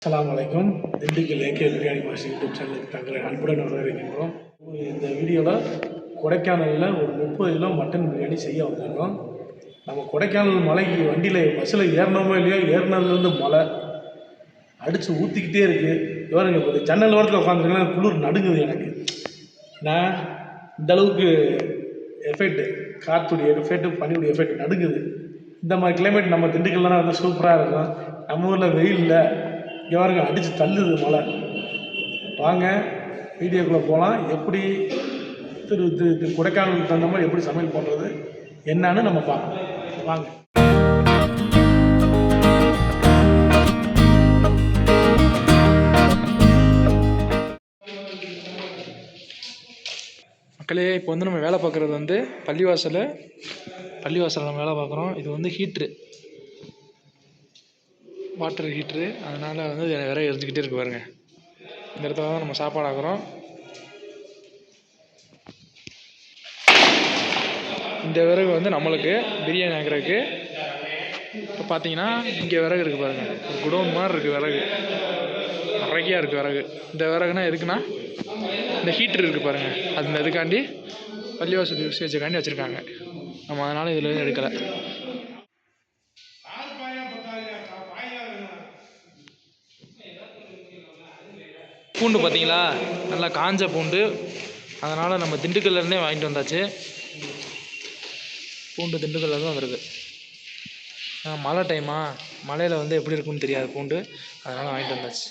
அஸ்ஸலாமு Dindigul AK biryani master YouTube சேனலுக்கு தங்களை அன்புடன் வரவேற்கின்றோம். இந்த வீடியோவில் கொடைக்கானலில் ஒரு 30 கிலோ மட்டன் பிரியாணி செய்ய வந்திருக்கோம். நம்ம கொடைக்கானல் மலைக்கு வண்டியில் பஸ்ஸில் ஏறினோமோ இல்லையோ, ஏறினதுலேருந்து மழை அடித்து ஊற்றிக்கிட்டே இருக்குது. இவருங்க இப்போ ஜன்னல் ஓரத்தில் உட்காந்துருக்கேன், குளிர் நடுங்குது எனக்கு. நான் இந்தளவுக்கு எஃபெக்ட், காற்றுடைய எஃபெக்ட், பனியுடைய எஃபெக்ட் நடுங்குது. இந்த மாதிரி கிளைமேட் நம்ம திண்டுக்கல்லாம் வந்து சூப்பராக இருக்கும். நம்ம ஊரில் வெயில் இல்லை, இங்கே பாருங்க அடித்து தள்ளுது மழை. வாங்க வீடியோக்குள்ளே போகலாம். எப்படி கொடைக்கானலுக்கு தகுந்த மாதிரி எப்படி சமையல் பண்ணுறது என்னன்னு நம்ம பார்க்கலாம். வாங்க. மக்களே, இப்போ வந்து நம்ம வேலை பார்க்குறது வந்து பள்ளிவாசலில் நம்ம வேலை பார்க்குறோம். இது வந்து ஹீட்ரு, வாட்டர் ஹீட்ரு. அதனால் வந்து விறகு எரிஞ்சிக்கிட்டே இருக்கு பாருங்க. இந்த இடத்துல தான் நம்ம சாப்பாடு ஆக்குறோம். இந்த விறகு வந்து நம்மளுக்கு பிரியாணி ஆக்குறதுக்கு. இப்போ பார்த்தீங்கன்னா இங்கே விறகு இருக்குது பாருங்கள், ஒரு குடோன் மாதிரி இருக்குது விறகு, நிறையா இருக்குது விறகு. இந்த விறகுனா எதுக்குன்னா இந்த ஹீட்ரு இருக்குது பாருங்கள், அது இதுக்காண்டி பள்ளிவாசல் யூஸ் வச்சுக்காண்டி வச்சுருக்காங்க. நம்ம அதனால் இதில் எடுக்கலை. பூண்டு பார்த்தீங்களா, நல்லா காஞ்ச பூண்டு. அதனால் நம்ம திண்டுக்கல்லேருந்தே வாங்கிட்டு வந்தாச்சு. பூண்டு திண்டுக்கல்ல தான் வருது. மழை டைமா, மழையில் வந்து எப்படி இருக்குன்னு தெரியாது பூண்டு, அதனால் வாங்கிட்டு வந்தாச்சு.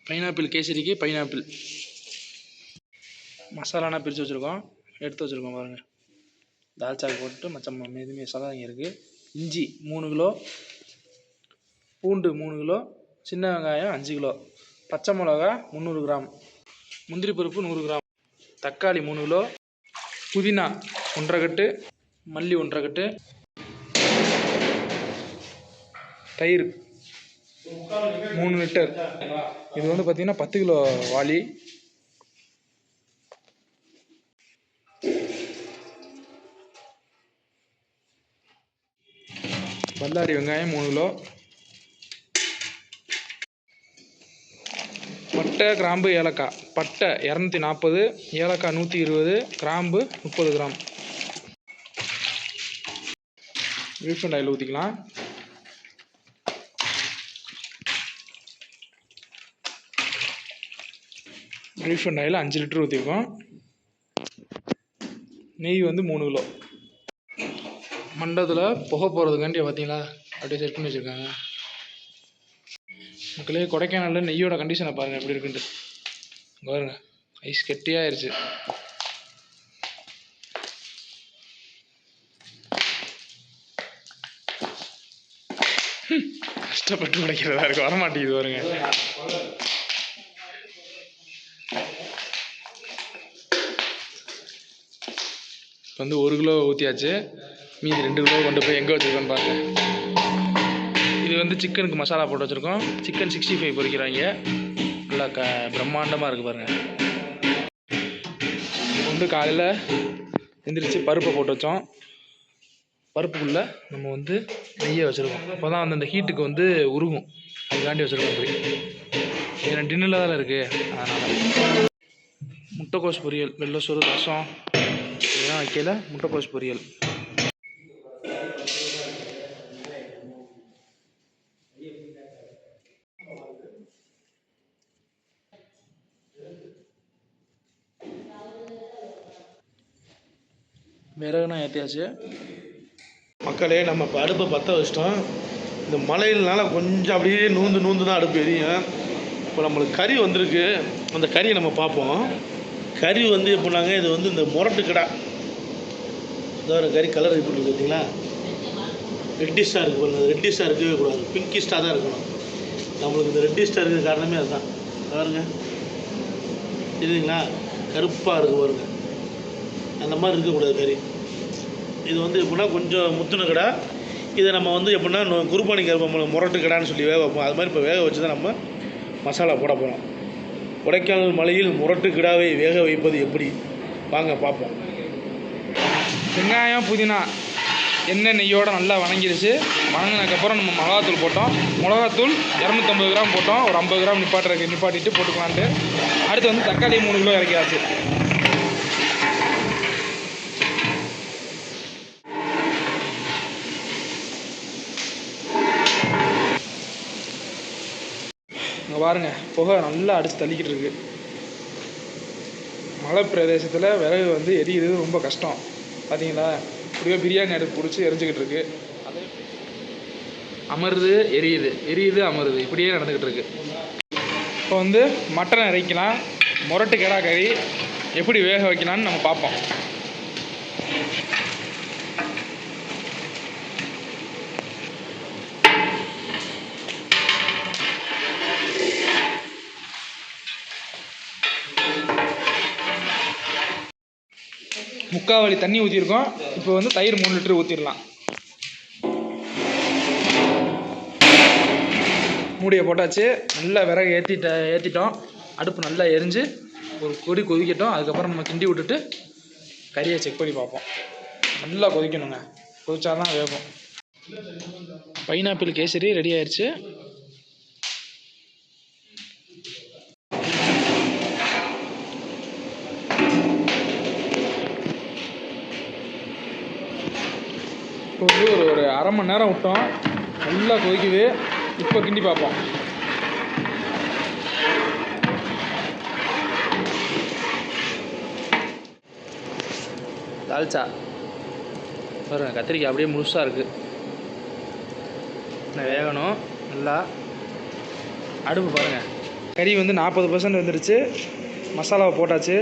பைனாப்பிள் கேசரிக்கு பைனாப்பிள் மசாலானா பிரித்து வச்சுருக்கோம், எடுத்து வச்சுருக்கோம் பாருங்கள். தால்ச்சாக்கு போட்டு மச்சம் எதுவுமே மசாலா இங்கே இருக்குது. இஞ்சி 3 கிலோ, பூண்டு 3 கிலோ, சின்ன வெங்காயம் 5 கிலோ, பச்சை மிளகா 300 கிராம், முந்திரி பருப்பு 100 கிராம், தக்காளி 3 கிலோ, புதினா 1.5 கட்டு, மல்லி 1.5 கட்டு, தயிர் 3 லிட்டர். இது வந்து பார்த்திங்கன்னா 10 கிலோ வாளி. பல்லாரி வெங்காயம் 3 கிலோ, பட்டை கிராம்பு ஏலக்காய். பட்டை 240, ஏலக்காய் 120, கிராம்பு 30 கிராம். ரீஃபண்ட் ஆயில் ஊற்றிக்கலாம். ரீஃபண்ட் ஆயில் 5 லிட்டர் ஊற்றிருக்கோம். நெய் வந்து 3 கிலோ. மண்டபத்தில் புகை போகிறதுக்காண்டி பார்த்தீங்களா அப்படியே செட் பண்ணி வச்சுருக்காங்க. மக்களே, கொடைக்கானலில் நெய்யோட கண்டிஷனை பாருங்கள் எப்படி இருக்குன்ட்டு. பாருங்க, ஐஸ் கெட்டியாகிருச்சு. கஷ்டப்பட்டு உடைக்கிறதா இருக்கு, வரமாட்டேங்குது பாருங்க. இப்போ வந்து 1 கிலோ ஊற்றியாச்சு. மீதி 2 கிலோ கொண்டு போய் எங்கே வச்சுருக்கோன்னு பாருங்க. இது வந்து சிக்கனுக்கு மசாலா போட்டு வச்சுருக்கோம். சிக்கன் 65 பொரிக்கிறாங்க. நல்லா பிரம்மாண்டமாக இருக்குது பாருங்கள். வந்து காலையில் எந்திரிச்சு பருப்பை போட்டு வச்சோம். பருப்புக்குள்ளே நம்ம வந்து நெய்யை வச்சுருக்கோம். அப்போ தான் வந்து அந்த ஹீட்டுக்கு வந்து உருகும். அதுக்காண்டி வச்சுருக்கோம். அப்படி இது டின்னில் தான் இருக்குது. அதனால் முட்டைக்கோஸ் பொரியல், வெள்ளை சோறு, ரசம் இதெல்லாம் வைக்கல. முட்டைக்கோஸ் பொரியல். விறகுனா ஏற்றியாச்சு. மக்களே, நம்ம இப்போ அடுப்பை பற்ற வச்சிட்டோம். இந்த மழையினால கொஞ்சம் அப்படியே நூந்து தான் அடுப்பு எரியும். இப்போ நம்மளுக்கு கறி வந்திருக்கு. அந்த கறியை நம்ம பார்ப்போம். கறி வந்து எப்படின்னாங்க, இது வந்து இந்த முரட்டு கடா இதோட கறி கலர் எப்படி இருக்குது பார்த்தீங்களா? ரெட்டிஷாக இருக்குது பாருங்கள். ரெட்டிஷாக இருக்கவே கூடாது, பிங்கிஷ்டாக தான் இருக்கணும். நம்மளுக்கு இந்த ரெட்டிஷ்டாக இருக்கிற காரணமே அதுதான். பாருங்க, தெரியுதுங்களா? கருப்பாக இருக்குது பாருங்க. அந்த மாதிரி இருக்கக்கூடாது கறி. இது வந்து எப்படின்னா கொஞ்சம் முத்துன கடை. இதை நம்ம வந்து எப்படின்னா குருபானி கருப்பை முரட்டு கடான்னு சொல்லி வேக வைப்போம். அது மாதிரி இப்போ வேக வச்சு தான் நம்ம மசாலா போட போகிறோம். கொடைக்கானல் மலையில் முரட்டு கிடாவை வேக வைப்பது எப்படி, வாங்க பார்ப்போம். வெங்காயம், புதினா, எண்ணெய், நெய்யோடு நல்லா வணங்கிடுச்சு. வணங்கினதுக்கப்புறம் நம்ம மிளகாத்தூள் போட்டோம். மிளகாத்தூள் 250 கிராம் போட்டோம். ஒரு 50 கிராம் நிப்பாட்டிட்டு போட்டுக்கலான்ட்டு. அடுத்து வந்து தக்காளி 3 கிலோ இறக்கியாச்சு. இங்கே பாருங்கள், புகை நல்லா அடித்து தள்ளிக்கிட்டு இருக்கு. மலை பிரதேசத்தில் விறகு வந்து எரியுது ரொம்ப கஷ்டம். பார்த்தீங்களா? இப்படியோ பிரியாணி அடுப்பு பிடிச்சி எரிஞ்சிக்கிட்டு இருக்கு. அதே அமருது, எரியுது, அமருது, இப்படியே நடந்துக்கிட்டு இருக்கு. இப்போ வந்து மட்டன் இறைக்கலாம். முரட்டு கிடா கறி எப்படி வேக வைக்கலான்னு நம்ம பார்ப்போம். முக்கால் தண்ணி ஊற்றிருக்கோம். இப்போ வந்து தயிர் 3 லிட்டர் ஊற்றிடலாம். மூடியை போட்டாச்சு. நல்லா விறகு ஏற்றிட்டோம். அடுப்பு நல்லா எரிஞ்சு ஒரு கொதி கொதிக்கட்டும். அதுக்கப்புறம் நம்ம கிண்டி விட்டுட்டு கறியை செக் பண்ணி பார்ப்போம். நல்லா கொதிக்கணுங்க, கொதிச்சாதான் வேகும். பைனாப்பிள் கேசரி ரெடி ஆயிடுச்சு. இப்போ வந்து ஒரு அரை மணி நேரம் விட்டோம். நல்லா கொதிக்குது. இப்போ கிண்டி பார்ப்போம். தால்ச்சா பாருங்கள், கத்திரிக்காய் அப்படியே முழுசாக இருக்குது. வேகணும் நல்லா. அடுப்பு பாருங்கள், கறி வந்து 40% வந்துடுச்சு. மசாலாவை போட்டாச்சு.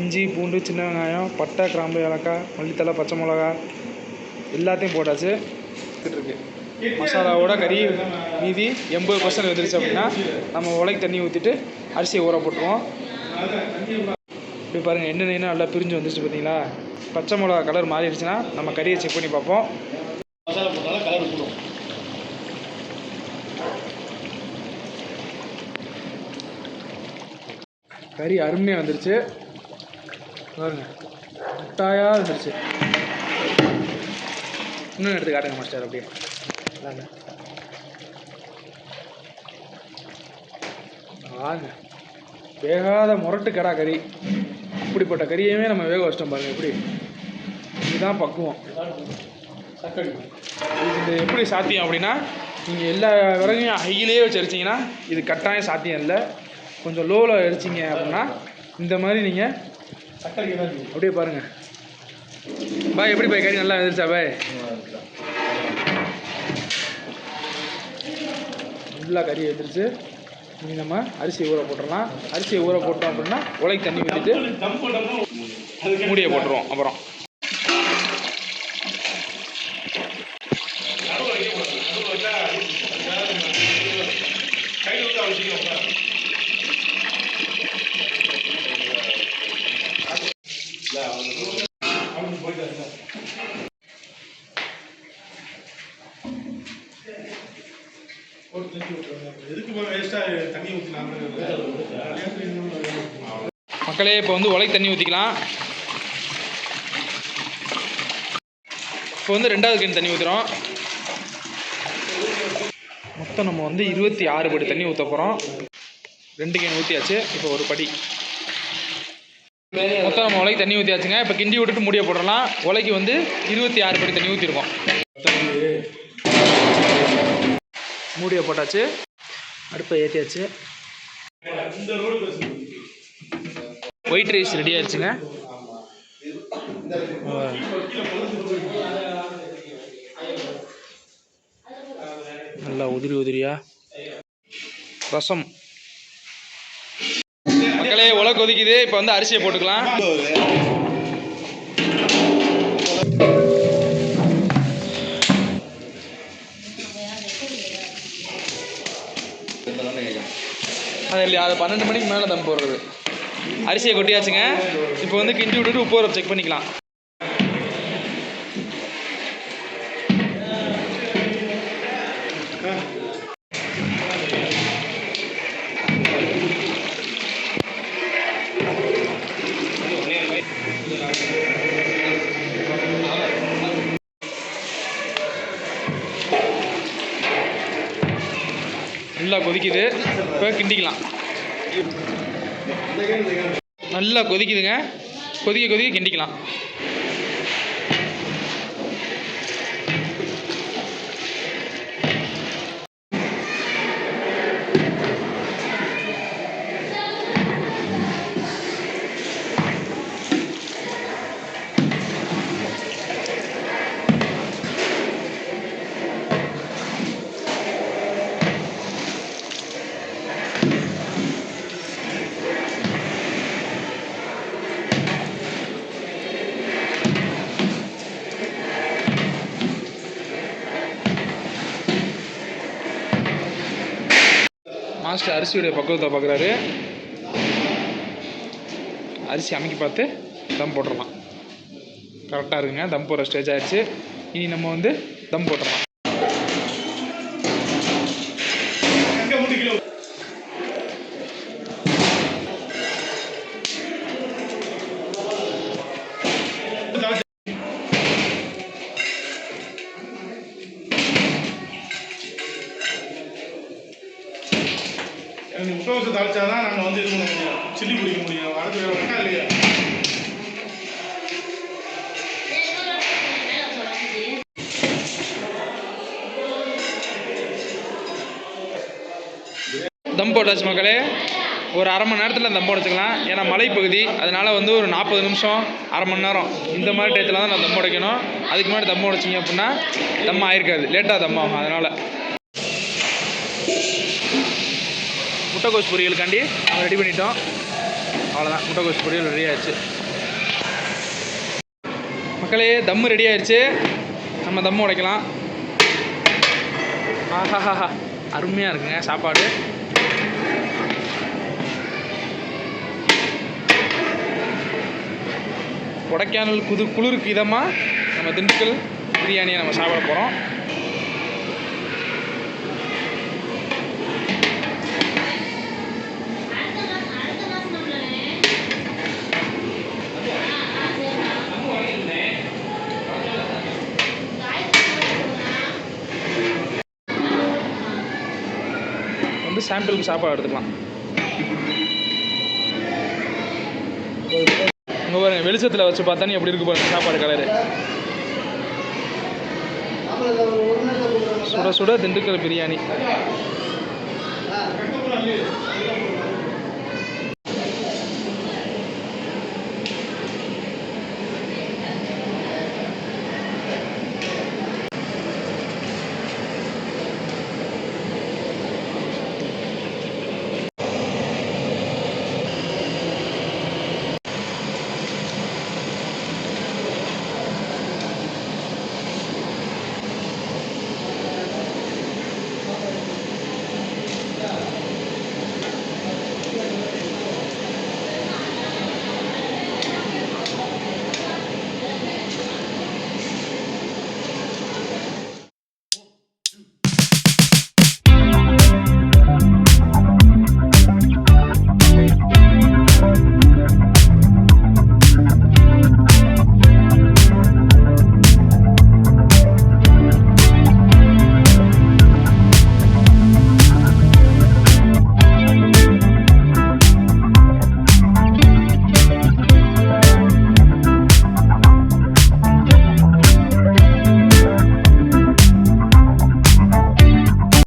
இஞ்சி, பூண்டு, சின்ன வெங்காயம், பட்டை, கிராம்பு, ஏலக்காய், மல்லித்தலை, பச்சை மிளகா எல்லாத்தையும் போட்டாச்சு. இருக்கு மசாலாவோட கறி மீதி 80% வந்துருச்சு. அப்படின்னா நம்ம உலைக்கு தண்ணி ஊற்றிட்டு அரிசியை ஊற போட்டுருவோம். இப்படி பாருங்கள், எண்ணெய் நல்லா பிரிஞ்சு வந்துருச்சு. பார்த்தீங்களா? பச்சை மிளகா கலர் மாறிடுச்சுன்னா நம்ம கறியை செக் பண்ணி பார்ப்போம். மசாலா போட்டாலும் கலர் போடும். கறி அருமையாக வந்துருச்சு பாருங்க, முட்டாயாக வந்துருச்சு. இன்னும் எடுத்து காட்டுங்க மாஸ்டர். அப்படியே வாங்க, வேகாத முரட்டு கடா கறி. அப்படிப்பட்ட கறியவே நம்ம வேக வச்சிட்டோம் பாருங்கள். எப்படி இதுதான் பக்குவம். இது எப்படி சாத்தியம் அப்படின்னா, நீங்கள் எல்லா விறகையும் ஹையிலே வச்சு எரிச்சிங்கன்னா இது கட்டாயம் சாத்தியம் இல்லை. கொஞ்சம் லோவில் எரிச்சிங்க அப்படின்னா இந்த மாதிரி நீங்கள் அப்படியே பாருங்கள். பாய் எப்படி பாய் கறி நல்லா வந்துருச்சா பாய்? நல்லா கறி வந்துருச்சு. இனி நம்ம அரிசியை ஊற போட்டுடலாம். அரிசியை ஊற போட்டோம் அப்படின்னா உலைக்கு தண்ணி ஊற்றிட்டு மூடியை போட்டுருவோம். அப்புறம் மக்களே இப்போ வந்து உலைக்கு தண்ணி ஊற்றிக்கலாம். இப்போ வந்து 2வது கேன் தண்ணி ஊற்றுறோம். மொத்தம் நம்ம வந்து 26 படி தண்ணி ஊற்ற போகிறோம். 2 கேன் ஊற்றியாச்சு. இப்போ ஒரு படி மொத்தம் நம்ம உலைக்கு தண்ணி ஊற்றியாச்சுங்க. இப்போ கிண்டி விட்டுட்டு மூடிய போடலாம். உலைக்கு வந்து 26 படி தண்ணி ஊற்றிருக்கோம். மூடிய போட்டாச்சு. அடுப்பை ஏற்றியாச்சு. ஒயிட் ரைஸ் ரெடி ஆயிடுச்சுங்க. நல்லா உதிரி உதிரியா ரசம். மக்களே உலை கொதிக்குது. இப்போ வந்து அரிசியை போட்டுக்கலாம். அது இல்லையா, அது 12 மணிக்கு மேலே தம் போடுறது. அரிசியை கொட்டியாச்சுங்க. இப்போ வந்து கிண்டி விட்டுட்டு உப்பு உரம் செக் பண்ணிக்கலாம். நல்லா கொதிக்குது. இப்போ கிண்டிக்கலாம். நல்லா கொதிக்குதுங்க. கொதிக்க கொதிக்க கிண்டிக்கலாம். மாஸ்டர் அரிசியுடைய பக்குவத்தை பார்க்குறாரு. அரிசி அமைக்கி பார்த்து தம் போட்டுடலாம். கரெக்டாக இருக்குங்க. தம் போடுற ஸ்டேஜ் ஆகிடுச்சு. இனி நம்ம வந்து தம் போட்டுடலாம். முட்டை தாளிச்சாதான் நாங்கள் வந்து இது பண்ண முடியும், சில்லி பிடிக்க முடியும். அடுத்து வேறு வெட்டா இல்லையா? தம் போட்டாச்சு மக்களே. ஒரு அரை மணி நேரத்தில் தம் போட வச்சுக்கலாம். ஏன்னா மலைப்பகுதி, அதனால் வந்து ஒரு 40 நிமிஷம், அரை மணி நேரம் இந்த மாதிரி டயத்தில் தான் நான் தம் உடைக்கணும். அதுக்கு முன்னாடி தம் உடைச்சிங்க அப்படின்னா தம் ஆயிருக்காது, லேட்டாக தம் ஆகும். அதனால் முட்டைக்கோஸ் பொரியலுக்காண்டி நம்ம ரெடி பண்ணிட்டோம். அவ்வளோதான், முட்டைக்கோஸ் பொரியல் ரெடி ஆயிடுச்சு. மக்களே தம்மு ரெடி ஆயிடுச்சு. நம்ம தம்மு உடைக்கலாம். ஆஹாஹா, அருமையாக இருக்குங்க சாப்பாடு. கொடைக்கானல் குளிருக்கு இதமாக நம்ம திண்டுக்கல் பிரியாணியை நம்ம சாப்பிட போகிறோம். வந்து சாம்பிளுக்கு சாப்பாடு எடுத்துக்கலாம். இங்கே பாருங்க, வெளிச்சத்தில் வச்சு பார்த்தானே எப்படி இருக்கு பாருங்க சாப்பாடு கலரு. சுட சுட திண்டுக்கல் பிரியாணி.